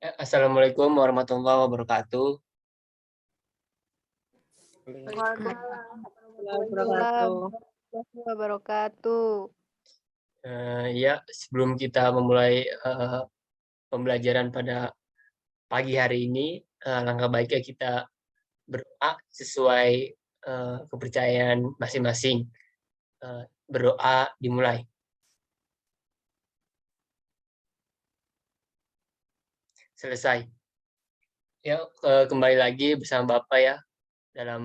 Assalamualaikum warahmatullahi wabarakatuh. Waalaikumsalam Waalaikumsalam wabarakatuh. warahmatullahi wabarakatuh. Ya, sebelum kita memulai pembelajaran pada pagi hari ini, langkah baiknya kita berdoa sesuai kepercayaan masing-masing. Berdoa dimulai. Selesai. Ya, kembali lagi bersama Bapak ya dalam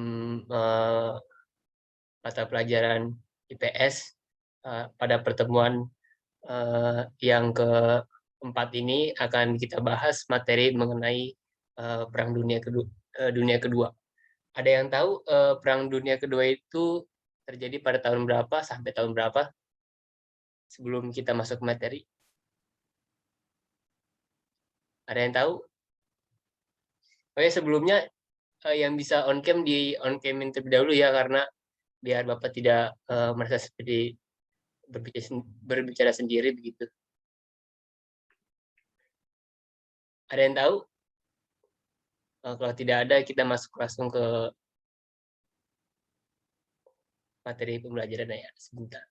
mata pelajaran IPS pada pertemuan yang keempat ini akan kita bahas materi mengenai Perang Dunia Kedua. Ada yang tahu Perang Dunia Kedua itu terjadi pada tahun berapa sampai tahun berapa? Sebelum kita masuk materi. Ada yang tahu? Oke, sebelumnya yang bisa on cam di on camin terlebih dahulu ya, karena biar Bapak tidak merasa seperti berbicara sendiri begitu. Ada yang tahu? Kalau tidak ada, kita masuk langsung ke materi pembelajaran ya. Sebentar.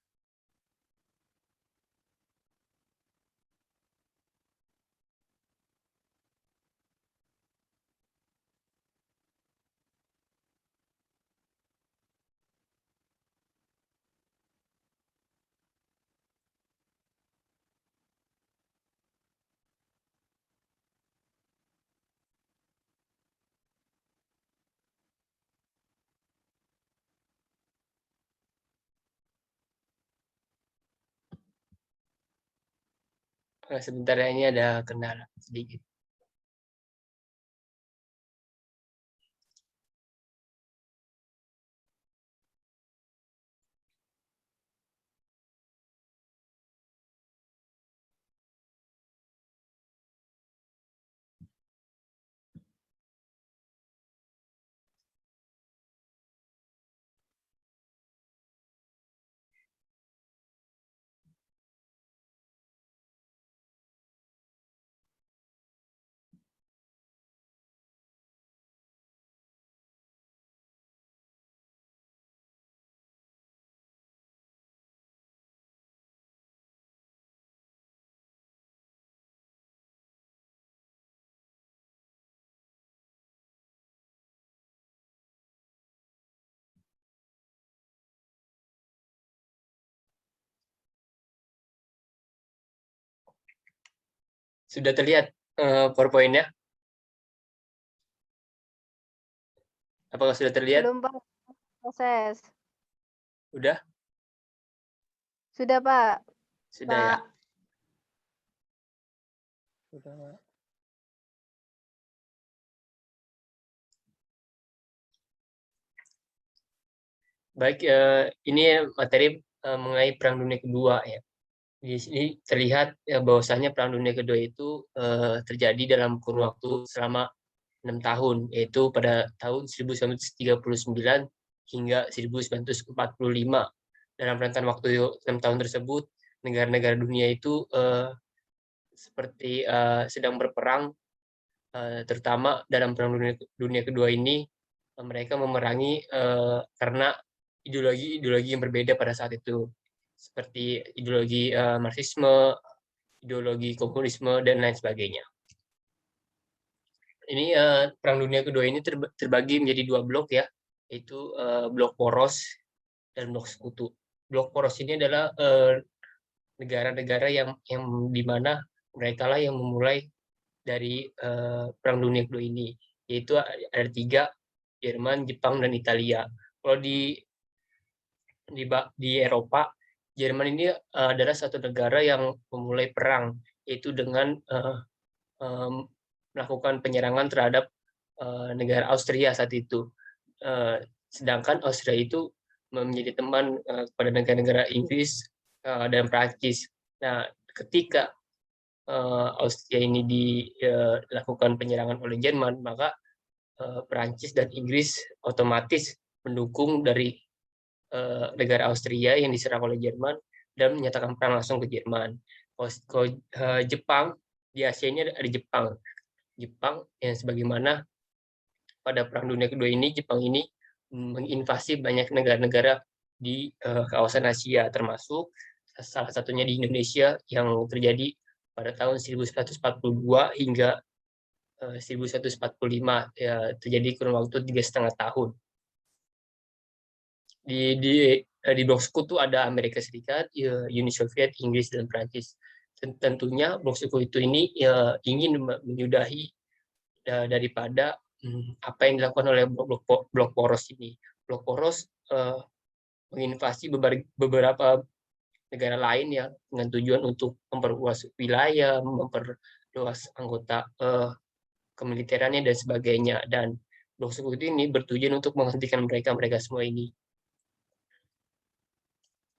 Sebentar ya, ini ada kendala sedikit. Sudah terlihat PowerPoint-nya? Apakah sudah terlihat? Belum, Pak. Proses. Udah? Sudah, Pak. Sudah ya. Sudah, Pak. Baik, ini materi mengenai Perang Dunia Kedua ya. Di sini terlihat ya, bahwasanya Perang Dunia Kedua itu terjadi dalam kurun waktu selama 6 tahun, yaitu pada tahun 1939 hingga 1945. Dalam rentang waktu 6 tahun tersebut, negara-negara dunia itu seperti sedang berperang, terutama dalam Perang Dunia Kedua ini, mereka memerangi karena ideologi-ideologi yang berbeda pada saat itu, seperti ideologi Marxisme, ideologi komunisme, dan lain sebagainya. Ini Perang Dunia Kedua ini terbagi menjadi dua blok ya, yaitu blok poros dan blok sekutu. Blok poros ini adalah negara-negara yang di mana mereka lah yang memulai dari Perang Dunia Kedua ini, yaitu ada tiga, Jerman, Jepang, dan Italia. Kalau di Eropa, Jerman ini adalah satu negara yang memulai perang, yaitu dengan melakukan penyerangan terhadap negara Austria saat itu. Sedangkan Austria itu menjadi teman kepada negara-negara Inggris dan Prancis. Nah, ketika Austria ini dilakukan penyerangan oleh Jerman, maka Prancis dan Inggris otomatis mendukung dari negara Austria yang diserang oleh Jerman dan menyatakan perang langsung ke Jerman. Kalau Jepang, di Asia ini ada Jepang. Jepang yang sebagaimana pada Perang Dunia Kedua ini Jepang ini menginvasi banyak negara-negara di kawasan Asia, termasuk salah satunya di Indonesia yang terjadi pada tahun 1942 hingga 1145, ya, terjadi kurun waktu 3,5 tahun. Di blok sekutu ada Amerika Serikat, Uni Soviet, Inggris, dan Prancis. Tentunya blok sekutu ini ingin menyudahi daripada apa yang dilakukan oleh blok poros ini. Blok poros menginvasi beberapa negara lain ya dengan tujuan untuk memperluas wilayah, memperluas anggota kemiliterannya dan sebagainya. Dan blok sekutu ini bertujuan untuk menghentikan mereka semua ini.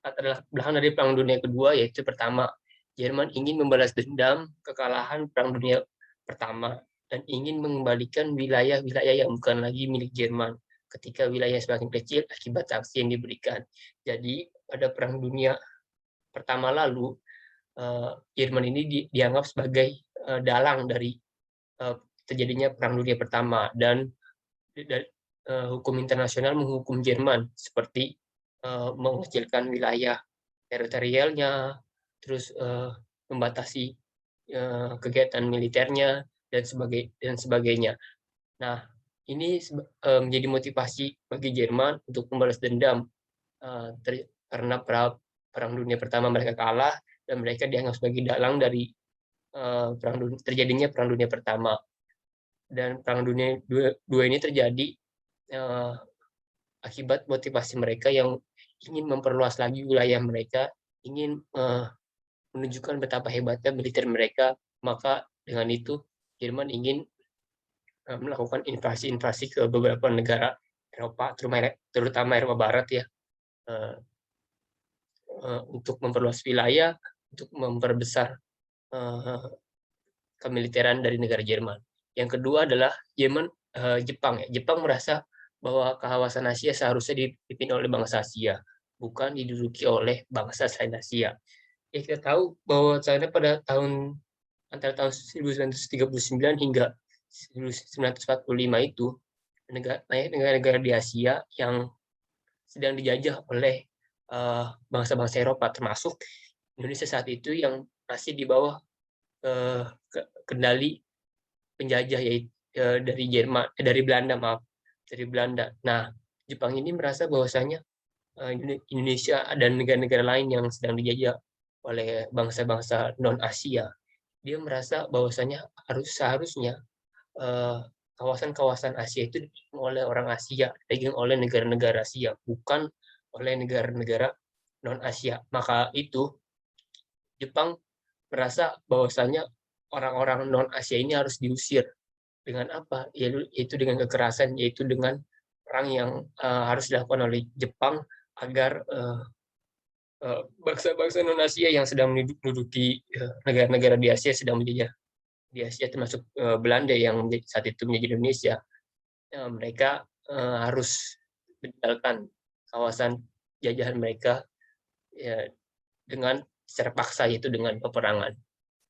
Adalah belakang dari Perang Dunia Kedua, yaitu pertama, Jerman ingin membalas dendam kekalahan Perang Dunia Pertama dan ingin mengembalikan wilayah-wilayah yang bukan lagi milik Jerman ketika wilayah semakin kecil akibat sanksi yang diberikan. Jadi pada Perang Dunia Pertama lalu, Jerman ini dianggap sebagai dalang dari terjadinya Perang Dunia Pertama, dan hukum internasional menghukum Jerman seperti mengecilkan wilayah teritorialnya, terus membatasi kegiatan militernya dan sebagainya. Nah, ini menjadi motivasi bagi Jerman untuk membalas dendam karena Perang Dunia Pertama mereka kalah dan mereka dianggap sebagai dalang dari terjadinya Perang Dunia Pertama. Dan Perang Dunia Dua ini terjadi akibat motivasi mereka yang ingin memperluas lagi wilayah mereka, ingin menunjukkan betapa hebatnya militer mereka. Maka dengan itu Jerman ingin melakukan invasi-invasi ke beberapa negara Eropa, terutama Eropa Barat ya, untuk memperluas wilayah, untuk memperbesar kemiliteran dari negara Jerman. Yang kedua adalah Jepang. Jepang merasa bahwa kawasan Asia seharusnya dipimpin oleh bangsa Asia, bukan diduduki oleh bangsa selain Asia. Ya, kita tahu bahwa China pada antara tahun 1939 hingga 1945 itu negara-negara di Asia yang sedang dijajah oleh bangsa-bangsa Eropa, termasuk Indonesia saat itu yang masih di bawah kendali penjajah, yaitu dari Belanda. Nah, Jepang ini merasa bahwasanya Indonesia dan negara-negara lain yang sedang dijajah oleh bangsa-bangsa non-Asia, dia merasa bahwasanya seharusnya kawasan-kawasan Asia itu dipegang oleh orang Asia, dipegang oleh negara-negara Asia, bukan oleh negara-negara non-Asia. Maka itu Jepang merasa bahwasanya orang-orang non-Asia ini harus diusir. Dengan apa? Yaitu dengan kekerasan, yaitu dengan perang yang harus dilakukan oleh Jepang agar bangsa-bangsa non-Asia yang sedang menduduki negara-negara di Asia, sedang menjajah di Asia, termasuk Belanda yang saat itu menjadi Indonesia, mereka harus meninggalkan kawasan jajahan mereka ya, dengan secara paksa, yaitu dengan peperangan.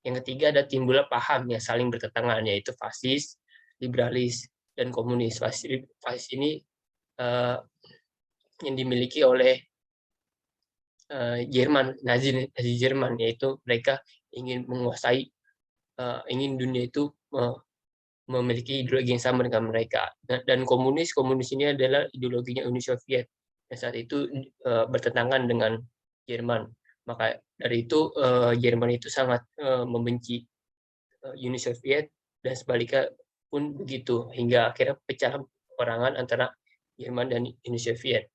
Yang ketiga ada timbulnya paham yang saling bertentangan, yaitu fasis, liberalis, dan komunis. Fasis ini yang dimiliki oleh Jerman, Nazi Jerman, yaitu mereka ingin menguasai, ingin dunia itu memiliki ideologi yang sama dengan mereka. Dan komunis ini adalah ideologinya Uni Soviet yang saat itu bertentangan dengan Jerman. Maka dari itu Jerman itu sangat membenci Uni Soviet, dan sebaliknya pun begitu, hingga akhirnya pecah peperangan antara Jerman dan Uni Soviet.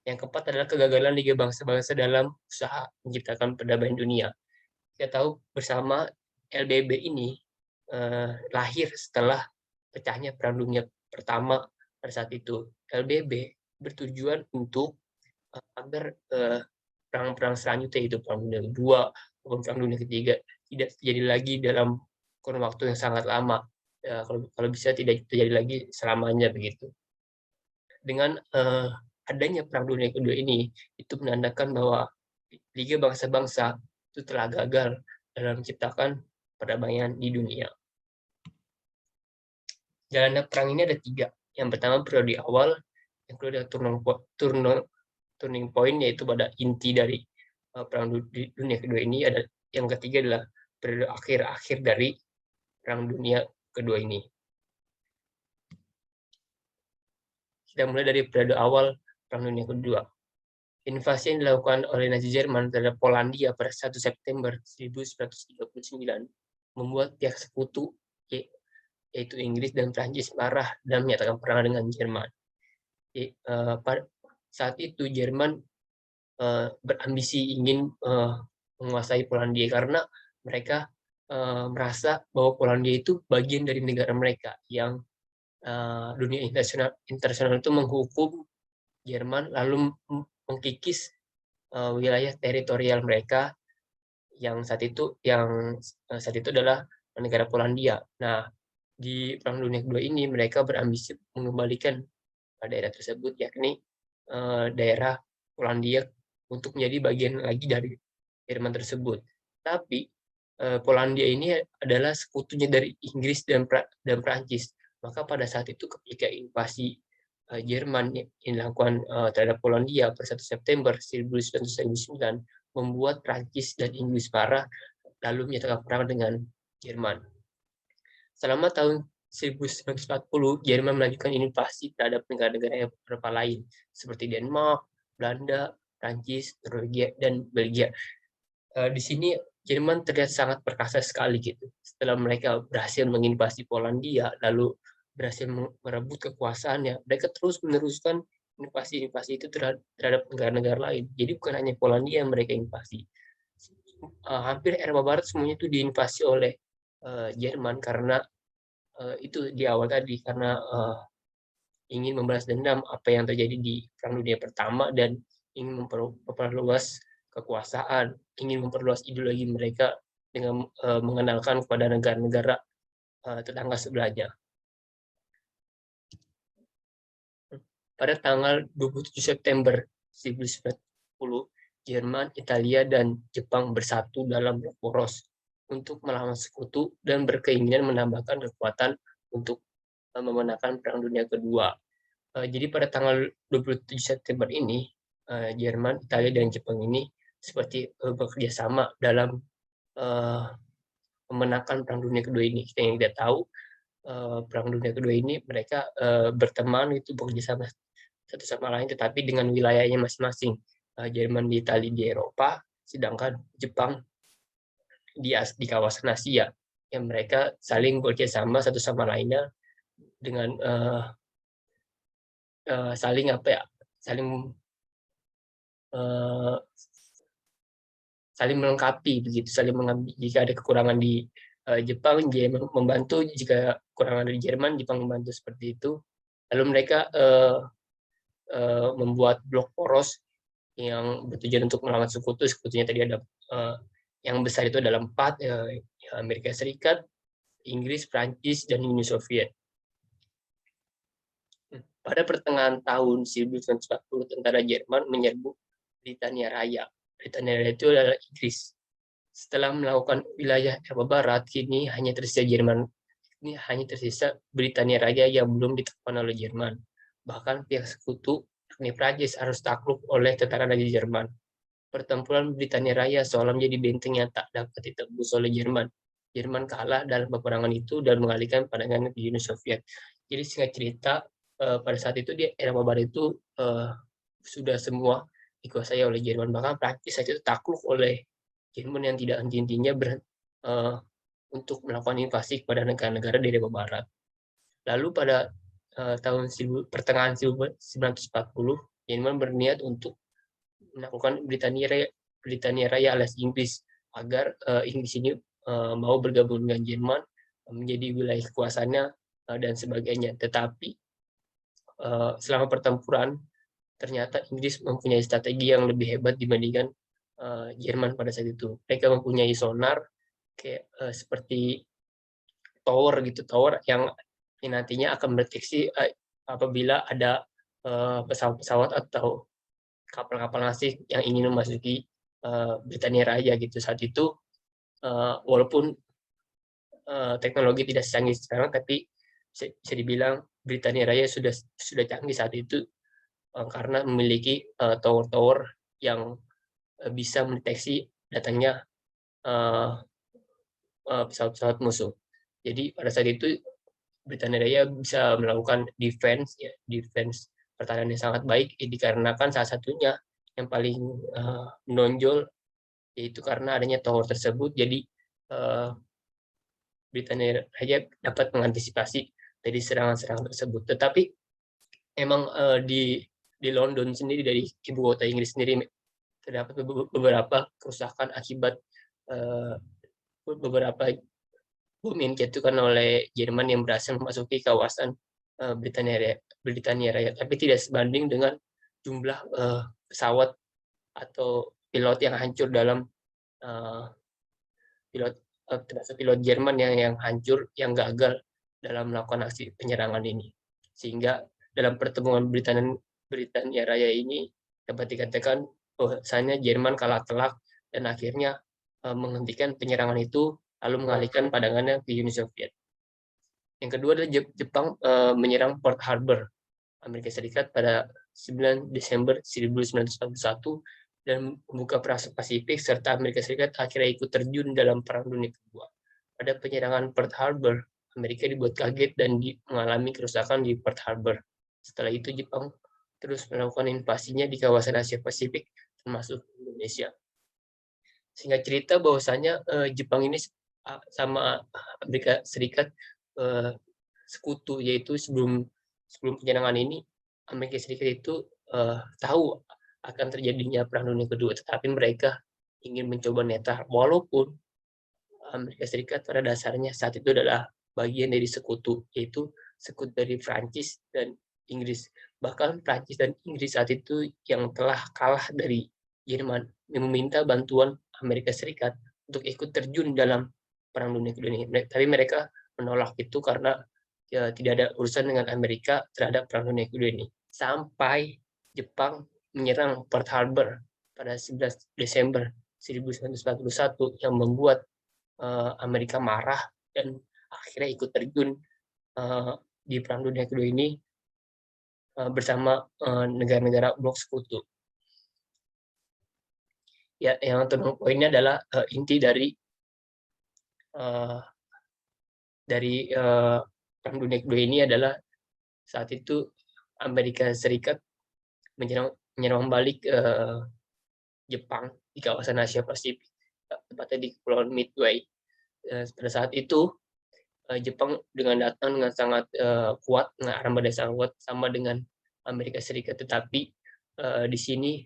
Yang keempat adalah kegagalan Liga Bangsa-Bangsa dalam usaha menciptakan perdamaian dunia. Kita tahu bersama LBB ini lahir setelah pecahnya Perang Dunia Pertama. Pada saat itu LBB bertujuan untuk agar perang-perang selanjutnya, itu Perang Dunia Kedua maupun Perang Dunia Ketiga, tidak terjadi lagi dalam kurun waktu yang sangat lama. Kalau bisa tidak terjadi lagi selamanya begitu. Dengan adanya Perang Dunia Kedua ini, itu menandakan bahwa Liga Bangsa-Bangsa itu telah gagal dalam menciptakan perdamaian di dunia. jalannya perang ini ada 3. Yang pertama periode awal, yang kedua adalah turning point, yaitu pada inti dari perang dunia kedua ini. Ada yang ketiga adalah periode akhir dari perang dunia kedua ini. Kita mulai dari periode awal perang dunia kedua. Invasi yang dilakukan oleh Nazi Jerman terhadap Polandia pada 1 September 1939 membuat pihak sekutu yaitu Inggris dan Prancis marah dan menyatakan perang dengan Jerman. Pada saat itu Jerman berambisi ingin menguasai Polandia karena mereka merasa bahwa Polandia itu bagian dari negara mereka, yang dunia internasional itu menghukum Jerman lalu mengkikis wilayah teritorial mereka yang saat itu adalah negara Polandia. Nah, di Perang Dunia Kedua ini mereka berambisi mengembalikan daerah tersebut, yakni daerah Polandia, untuk menjadi bagian lagi dari Jerman tersebut. Tapi Polandia ini adalah sekutunya dari Inggris dan Prancis. Maka pada saat itu ketika invasi Jerman yang dilakukan terhadap Polandia pada 1 September 1939 membuat Prancis dan Inggris marah lalu menyatakan perang dengan Jerman. Selama tahun 1940, Jerman melanjutkan invasi terhadap negara-negara Eropa lain seperti Denmark, Belanda, Prancis, Norwegia, dan Belgia. Di sini Jerman terlihat sangat perkasa sekali gitu. Setelah mereka berhasil menginvasi Polandia, lalu berhasil merebut kekuasaannya, mereka terus meneruskan invasi-invasi itu terhadap negara-negara lain. Jadi bukan hanya Polandia yang mereka invasi. Hampir Eropa Barat semuanya itu diinvasi oleh Jerman karena itu di awal tadi, karena ingin membalas dendam apa yang terjadi di Perang Dunia Pertama dan ingin memperluas kekuasaan, ingin memperluas ideologi mereka dengan mengenalkan kepada negara-negara tetangga sebelahnya. Pada tanggal 27 September 1940, Jerman, Italia, dan Jepang bersatu dalam blok poros untuk melawan sekutu dan berkeinginan menambahkan kekuatan untuk memenangkan Perang Dunia Kedua. Jadi pada tanggal 27 September ini, Jerman, Italia, dan Jepang ini seperti bekerja sama dalam memenangkan Perang Dunia Kedua ini. Yang kita tahu, Perang Dunia Kedua ini mereka berteman, itu bekerja sama satu sama lain, tetapi dengan wilayahnya masing-masing. Jerman di Italia di Eropa, sedangkan Jepang di kawasan Asia, yang mereka saling bekerja sama satu sama lainnya dengan saling melengkapi begitu, saling mengambil jika ada kekurangan di Jepang, Jerman membantu, jika kekurangan dari Jerman, Jepang membantu, seperti itu. Lalu mereka membuat blok poros yang bertujuan untuk melawan sekutu. Sekutunya tadi ada yang besar itu adalah 4, Amerika Serikat, Inggris, Prancis, dan Uni Soviet. Pada pertengahan tahun 1940, tentara Jerman menyerbu Britania Raya. Britania Raya itu adalah Inggris. Setelah melakukan wilayah Eropa Barat, kini hanya tersisa Britania Raya yang belum ditekan oleh Jerman. Bahkan pihak sekutu, yakni Prancis, harus takluk oleh tentara Nazi Jerman. Pertempuran Britania Raya seolah menjadi benteng yang tak dapat ditembus oleh Jerman. Jerman kalah dalam peperangan itu dan mengalihkan pandangan ke Uni Soviet. Jadi singkat cerita, pada saat itu di Eropa Barat itu sudah semua dikuasai oleh Jerman. Bahkan Prancis saat itu takluk oleh Jerman yang tidak henti-hentinya untuk melakukan invasi kepada negara-negara di Eropa Barat. Lalu pada pertengahan 1940, Jerman berniat untuk melakukan Britania Raya alias Inggris, agar Inggris ini mau bergabung dengan Jerman menjadi wilayah kekuasaannya dan sebagainya. Tetapi selama pertempuran ternyata Inggris mempunyai strategi yang lebih hebat dibandingkan Jerman pada saat itu. Mereka mempunyai sonar seperti tower yang nantinya akan mendeteksi apabila ada pesawat-pesawat atau kapal-kapal asing yang ingin memasuki Britania Raya gitu. Saat itu walaupun teknologi tidak secanggih sekarang, tapi bisa dibilang Britania Raya sudah canggih saat itu karena memiliki tower-tower yang bisa mendeteksi datangnya pesawat-pesawat musuh. Jadi pada saat itu Britania Raya bisa melakukan defense pertahanan yang sangat baik, dikarenakan salah satunya yang paling menonjol yaitu karena adanya tower tersebut. Jadi Britania Raya dapat mengantisipasi dari serangan-serangan tersebut. Tetapi emang di London sendiri, dari ibu kota Inggris sendiri, terdapat beberapa kerusakan akibat beberapa bom yang dijatuhkan oleh Jerman yang berhasil memasuki kawasan Britania Raya, tapi tidak sebanding dengan jumlah pesawat atau pilot yang hancur dalam termasuk pilot Jerman yang hancur, yang gagal dalam melakukan aksi penyerangan ini. Sehingga dalam pertemuan Britania Raya ini dapat dikatakan bahwasanya Jerman kalah telak dan akhirnya menghentikan penyerangan itu, lalu mengalihkan pandangannya ke Uni Soviet. Yang kedua adalah Jepang menyerang Pearl Harbor, Amerika Serikat pada 9 Desember 1941 dan membuka perang Pasifik, serta Amerika Serikat akhirnya ikut terjun dalam Perang Dunia Kedua. Pada penyerangan Pearl Harbor, Amerika dibuat kaget dan mengalami kerusakan di Pearl Harbor. Setelah itu Jepang terus melakukan invasinya di kawasan Asia Pasifik, termasuk Indonesia. Sehingga cerita bahwasanya Jepang ini sama Amerika Serikat sekutu, yaitu sebelum penyerangan ini Amerika Serikat itu tahu akan terjadinya Perang Dunia Kedua, tetapi mereka ingin mencoba netral, walaupun Amerika Serikat pada dasarnya saat itu adalah bagian dari sekutu, yaitu sekutu dari Prancis dan Inggris. Bahkan Prancis dan Inggris saat itu yang telah kalah dari Jerman meminta bantuan Amerika Serikat untuk ikut terjun dalam Perang Dunia Kedua ini. Tapi mereka menolak itu karena tidak ada urusan dengan Amerika terhadap Perang Dunia Kedua ini. Sampai Jepang menyerang Pearl Harbor pada 11 Desember 1941 yang membuat Amerika marah dan akhirnya ikut terjun di Perang Dunia Kedua ini bersama negara-negara blok sekutu. Ya, yang turning pointnya adalah inti dari Perang Dunia Kedua ini adalah saat itu Amerika Serikat menyerang balik Jepang di kawasan Asia Pasifik, tepatnya di Kepulauan Midway. Pada saat itu Jepang datang dengan sangat kuat, dengan armada sangat kuat sama dengan Amerika Serikat. Tetapi di sini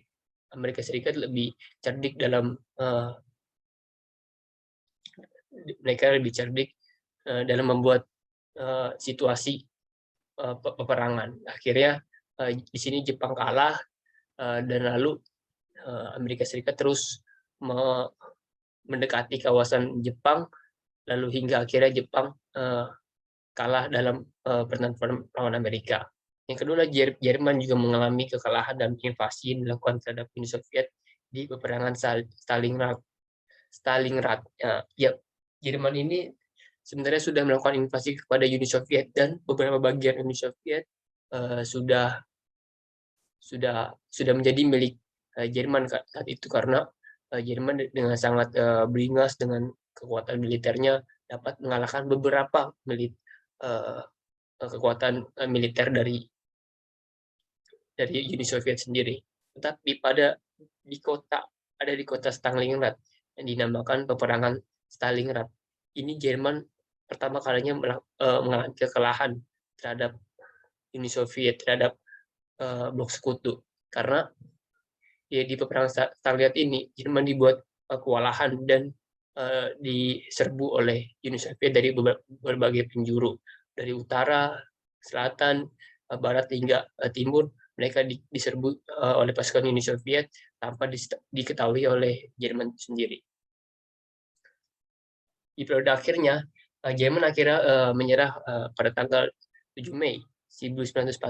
Amerika Serikat lebih cerdik dalam membuat situasi peperangan. Akhirnya di sini Jepang kalah dan lalu Amerika Serikat terus mendekati kawasan Jepang, lalu hingga akhirnya Jepang kalah dalam pertempuran Amerika. Yang kedua, Jerman juga mengalami kekalahan dan invasi yang dilakukan terhadap Uni Soviet di peperangan Stalingrad. Ya, Jerman ini sebenarnya sudah melakukan invasi kepada Uni Soviet, dan beberapa bagian Uni Soviet sudah menjadi milik Jerman saat itu, karena Jerman dengan sangat beringas dengan kekuatan militernya dapat mengalahkan beberapa kekuatan militer dari Uni Soviet sendiri. Tetapi di kota Stalingrad yang dinamakan peperangan Stalingrad ini, Jerman pertama kalinya mengalami kekalahan terhadap Uni Soviet, terhadap blok sekutu, karena ya di peperangan Stalingrad ini Jerman dibuat kewalahan dan diserbu oleh Uni Soviet dari berbagai penjuru, dari utara, selatan, barat hingga timur. Mereka diserbu oleh pasukan Uni Soviet tanpa diketahui oleh Jerman sendiri. Di periode akhirnya, Jerman akhirnya menyerah pada tanggal 7 Mei 1945.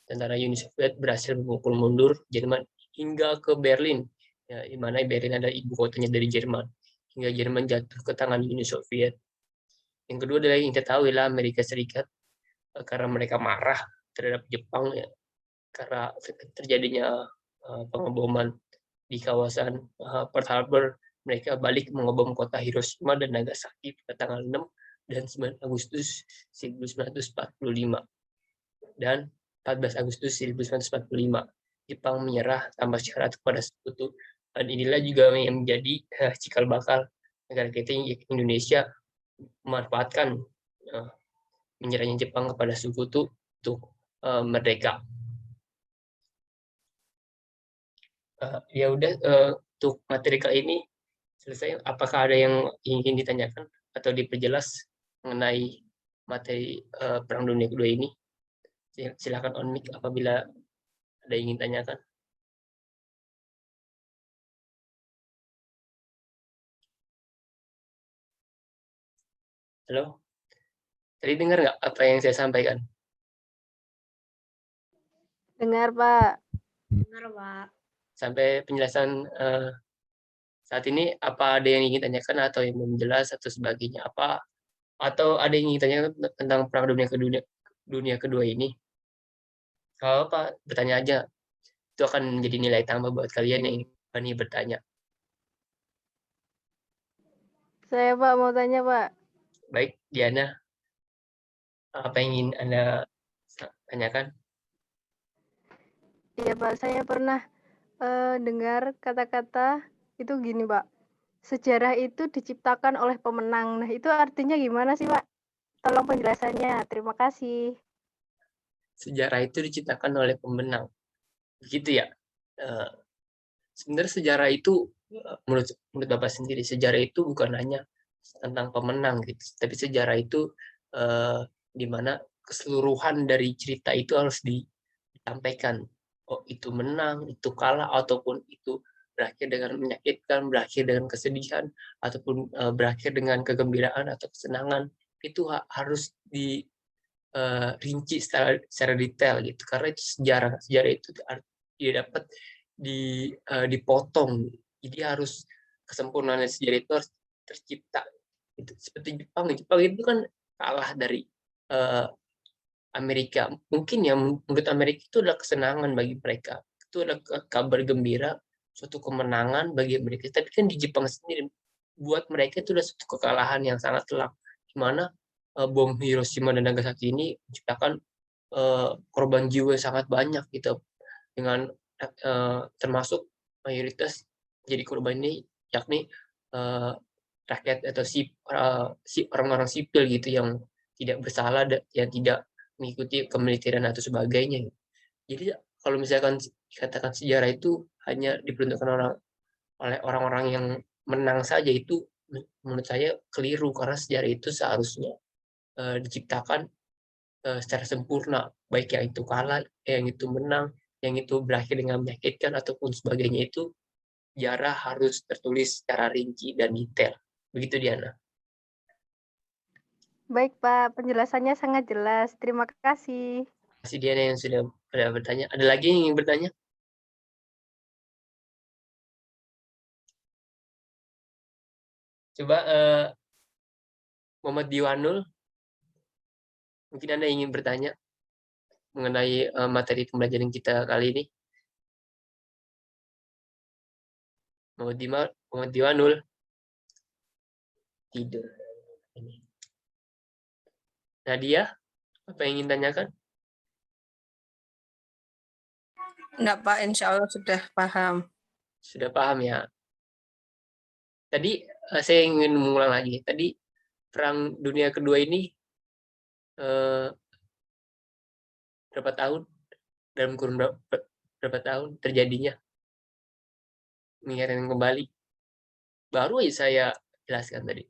Tentara Uni Soviet berhasil memukul mundur Jerman hingga ke Berlin, ya, di mana Berlin adalah ibu kotanya dari Jerman, hingga Jerman jatuh ke tangan Uni Soviet. Yang kedua adalah yang kita tahu adalah Amerika Serikat karena mereka marah terhadap Jepang ya, karena terjadinya pengeboman di kawasan Pearl Harbor. Mereka balik mengebom kota Hiroshima dan Nagasaki pada tanggal 6 dan 9 Agustus 1945. Dan 14 Agustus 1945, Jepang menyerah tanpa syarat kepada Sekutu. Dan inilah juga yang menjadi cikal bakal negara kita Indonesia memanfaatkan menyerahnya Jepang kepada Sekutu untuk merdeka. Ya udah, untuk materi kali ini selesai. Apakah ada yang ingin ditanyakan atau diperjelas mengenai materi Perang Dunia Kedua ini? Silakan on mic apabila ada yang ingin tanyakan. Halo? Tadi dengar nggak apa yang saya sampaikan? Dengar, Pak. Benar, Pak. Sampai penjelasan saat ini, apa ada yang ingin tanyakan atau yang belum jelas atau sebagainya? Atau ada yang ingin tanyakan tentang Perang Dunia Kedua ini? Kalau apa, bertanya aja. Itu akan menjadi nilai tambah buat kalian yang ingin bertanya. Saya, Pak, mau tanya, Pak. Baik, Diana. Apa yang ingin Anda tanyakan? Iya, Pak. Saya pernah dengar kata-kata itu gini, Pak. Sejarah itu diciptakan oleh pemenang. Nah, itu artinya gimana sih, Pak? Tolong penjelasannya. Terima kasih. Sejarah itu diciptakan oleh pemenang. Begitu ya? Sebenarnya sejarah itu, menurut Bapak sendiri, sejarah itu bukan hanya tentang pemenang gitu, tapi sejarah itu di mana keseluruhan dari cerita itu harus disampaikan. Oh, itu menang, itu kalah, ataupun itu berakhir dengan menyakitkan, berakhir dengan kesedihan, ataupun berakhir dengan kegembiraan atau kesenangan, itu harus dirinci secara detail gitu. Karena itu sejarah itu tidak dapat dipotong. Jadi harus kesempurnaan sejarah itu harus tercipta. Itu seperti Jepang itu kan kalah dari Amerika. Mungkin ya menurut Amerika itu adalah kesenangan bagi mereka. Itu adalah kabar gembira, suatu kemenangan bagi mereka. Tapi kan di Jepang sendiri, buat mereka itu adalah suatu kekalahan yang sangat telak. Di mana bom Hiroshima dan Nagasaki ini menciptakan korban jiwa sangat banyak gitu. Dengan termasuk mayoritas jadi korban ini yakni rakyat atau orang-orang sipil gitu yang tidak bersalah, yang tidak mengikuti kemiliteran atau sebagainya. Jadi kalau misalkan dikatakan sejarah itu hanya diperuntukkan oleh orang-orang yang menang saja, itu menurut saya keliru, karena sejarah itu seharusnya diciptakan secara sempurna, baik yang itu kalah, yang itu menang, yang itu berakhir dengan menyakitkan ataupun sebagainya. Itu sejarah harus tertulis secara rinci dan detail. Begitu, Diana. Baik, Pak. Penjelasannya sangat jelas. Terima kasih. Terima kasih, Diana, yang sudah bertanya. Ada lagi yang ingin bertanya? Coba Muhammad Diwanul, mungkin Anda ingin bertanya mengenai materi pembelajaran kita kali ini. Muhammad Diwanul tidur. Nadia, apa yang ingin tanyakan? Enggak, Pak. Insya Allah sudah paham. Sudah paham ya. Tadi saya ingin mengulang lagi. Tadi Perang Dunia Kedua ini berapa tahun? Dalam kurun berapa tahun terjadinya? Mengingatkan kembali. Baru aja saya jelaskan tadi.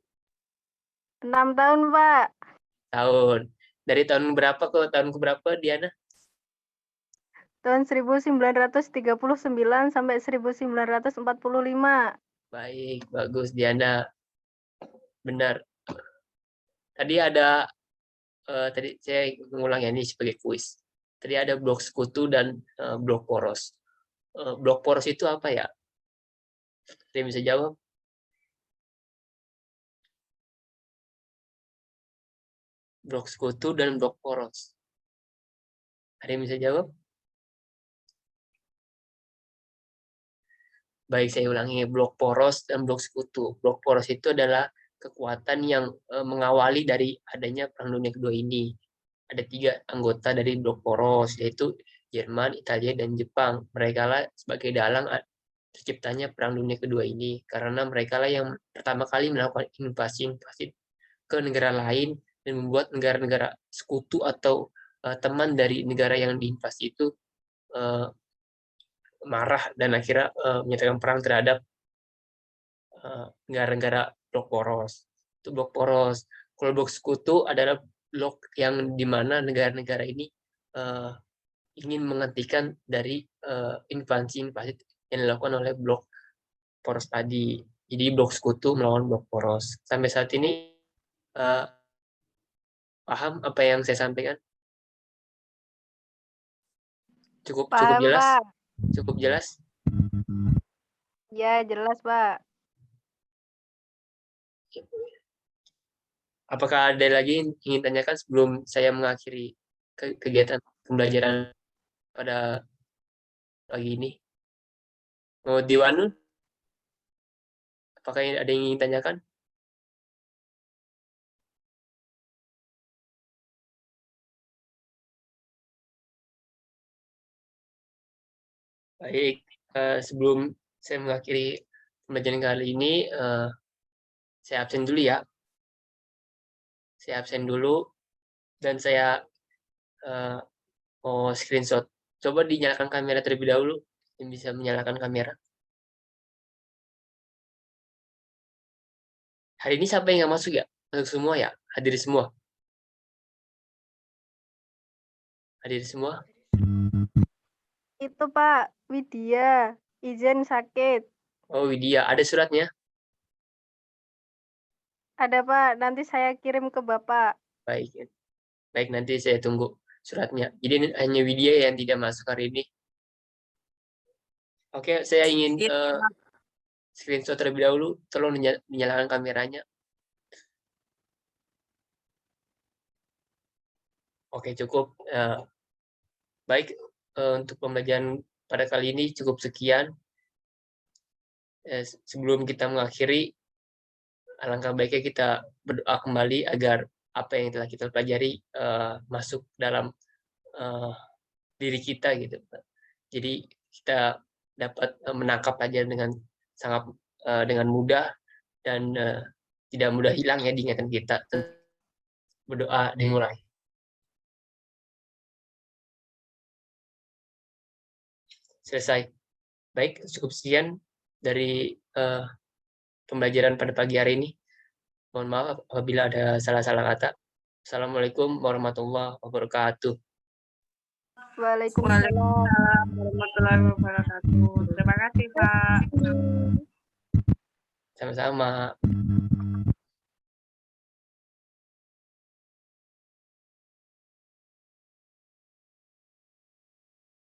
6 tahun, Pak. Tahun. Dari tahun berapa ke tahun berapa, Diana? Tahun 1939 sampai 1945. Baik, bagus, Diana. Benar. Tadi ada, tadi saya mengulang ini sebagai kuis. Tadi ada blok sekutu dan blok poros. Blok poros itu apa ya? Saya bisa jawab? blok sekutu, dan blok poros. Ada yang bisa jawab? Baik, saya ulangi, blok poros dan blok sekutu. Blok poros itu adalah kekuatan yang mengawali dari adanya Perang Dunia Kedua ini. Ada 3 anggota dari blok poros, yaitu Jerman, Italia, dan Jepang. Mereka lah sebagai dalang terciptanya Perang Dunia Kedua ini, karena mereka lah yang pertama kali melakukan invasi ke negara lain dan membuat negara-negara sekutu atau teman dari negara yang diinvasi itu marah dan akhirnya menyatakan perang terhadap negara-negara blok poros. Itu blok poros. Kalau blok sekutu adalah blok yang dimana negara-negara ini ingin menghentikan dari invasi-invasi yang dilakukan oleh blok poros tadi. Jadi blok sekutu melawan blok poros. Sampai saat ini paham apa yang saya sampaikan? Cukup Paham, jelas? Pak. Cukup jelas? Ya, jelas, Pak. Apakah ada lagi yang ingin tanyakan sebelum saya mengakhiri kegiatan pembelajaran pada pagi ini? Mau Diwanu? Apakah ada yang ingin tanyakan? Baik, sebelum saya mengakhiri pembelajaran kali ini, saya absen dulu ya. Saya absen dulu dan saya mau screenshot. Coba dinyalakan kamera terlebih dahulu. Yang bisa menyalakan kamera. Hari ini siapa yang nggak masuk ya? Masuk semua ya? Hadir semua? Hadir semua? Itu, Pak, Widya. Izin sakit. Oh, Widya. Ada suratnya? Ada, Pak. Nanti saya kirim ke Bapak. Baik. Baik, nanti saya tunggu suratnya. Jadi hanya Widya yang tidak masuk hari ini. Oke, saya ingin screenshot terlebih dahulu. Tolong dinyalakan kameranya. Oke, cukup. Baik, untuk pembelajaran pada kali ini cukup sekian. Sebelum kita mengakhiri, alangkah baiknya kita berdoa kembali agar apa yang telah kita pelajari masuk dalam diri kita gitu. Jadi kita dapat menangkap pelajaran dengan sangat dengan mudah dan tidak mudah hilang ya di ingatan kita. Berdoa dimulai. Selesai. Baik, cukup sekian dari pembelajaran pada pagi hari ini. Mohon maaf apabila ada salah-salah kata. Assalamualaikum warahmatullahi wabarakatuh. Waalaikumsalam. Waalaikumsalam warahmatullahi wabarakatuh. Terima kasih, Pak. Sama-sama.